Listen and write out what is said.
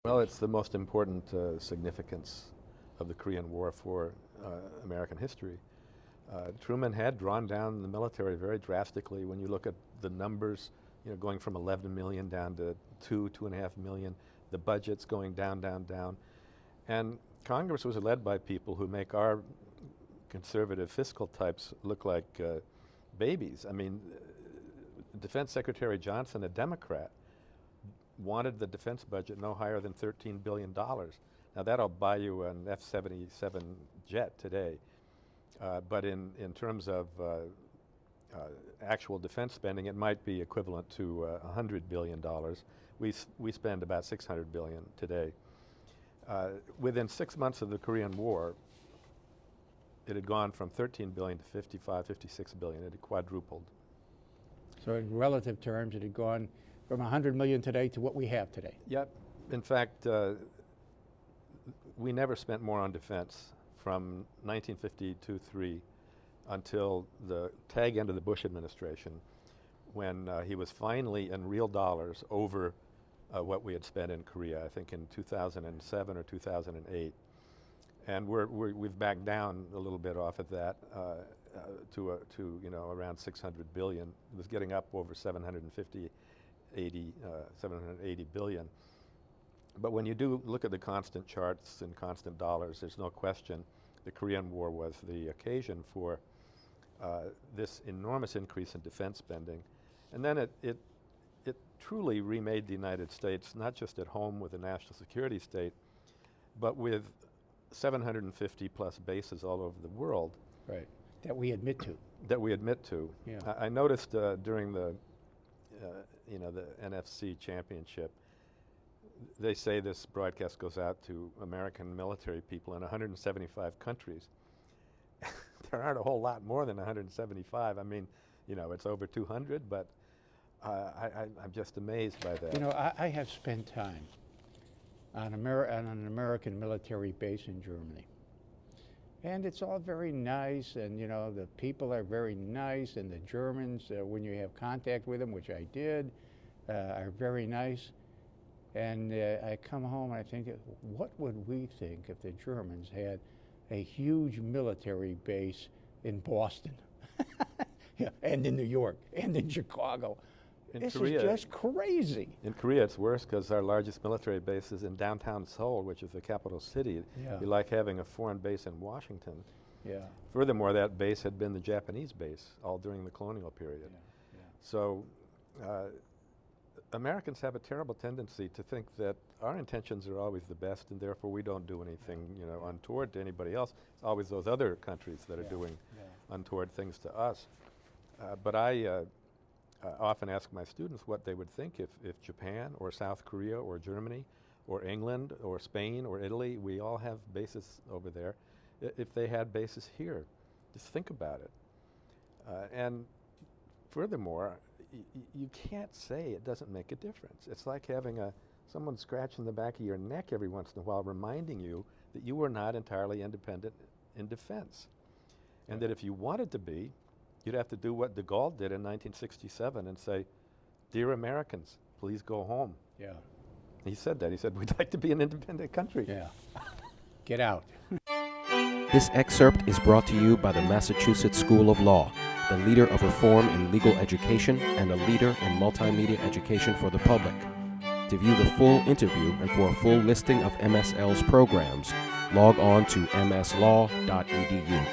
Well, it's the most important significance of the Korean War for American history. Truman had drawn down the military very drastically. When you look at the numbers, going from 11 million down to 2.5 million, the budget's going down, down, down. And Congress was led by people who make our conservative fiscal types look like babies. I mean, Defense Secretary Johnson, a Democrat, wanted the defense budget no higher than $13 billion. Now that'll buy you an F-77 jet today. But in terms of actual defense spending, it might be equivalent to $100 billion. We spend about $600 billion today. Within 6 months of the Korean War, it had gone from 13 billion to 55, 56 billion. It had quadrupled. So in relative terms, it had gone from 100 million today to what we have today. Yep. In fact, we never spent more on defense from 1952-3 until the tag end of the Bush administration, when he was finally in real dollars over what we had spent in Korea, I think in 2007 or 2008. And we've backed down a little bit off of that to around 600 billion. It was getting up over 780 billion. But when you do look at the constant charts and constant dollars, there's no question the Korean War was the occasion for this enormous increase in defense spending. And then it truly remade the United States, not just at home with a national security state, but with 750 plus bases all over the world. Right. That we admit to. That we admit to. Yeah. I noticed during the the NFC championship, they say this broadcast goes out to American military people in 175 countries. There aren't a whole lot more than 175. I mean, it's over 200, but I'm just amazed by that. I have spent time on an American military base in Germany. And it's all very nice, and the people are very nice, and the Germans, when you have contact with them, which I did, are very nice. And I come home and I think, what would we think if the Germans had a huge military base in Boston, and in New York, and in Chicago? This is just crazy. In Korea, it's worse because our largest military base is in downtown Seoul, which is the capital city. Yeah. You like having a foreign base in Washington. Yeah. Furthermore, that base had been the Japanese base all during the colonial period. Yeah. Yeah. So Americans have a terrible tendency to think that our intentions are always the best, and therefore we don't do anything untoward to anybody else. It's always those other countries that are doing untoward things to us. But I often ask my students what they would think if Japan or South Korea or Germany or England or Spain or Italy, we all have bases over there, if they had bases here. Just think about it. And furthermore, you can't say it doesn't make a difference. It's like having someone scratching the back of your neck every once in a while, reminding you that you were not entirely independent in defense. And that if you wanted to be, you'd have to do what de Gaulle did in 1967 and say, "Dear Americans, please go home." Yeah. He said that. He said, "We'd like to be an independent country." Yeah. Get out. This excerpt is brought to you by the Massachusetts School of Law, the leader of reform in legal education and a leader in multimedia education for the public. To view the full interview and for a full listing of MSL's programs, log on to mslaw.edu.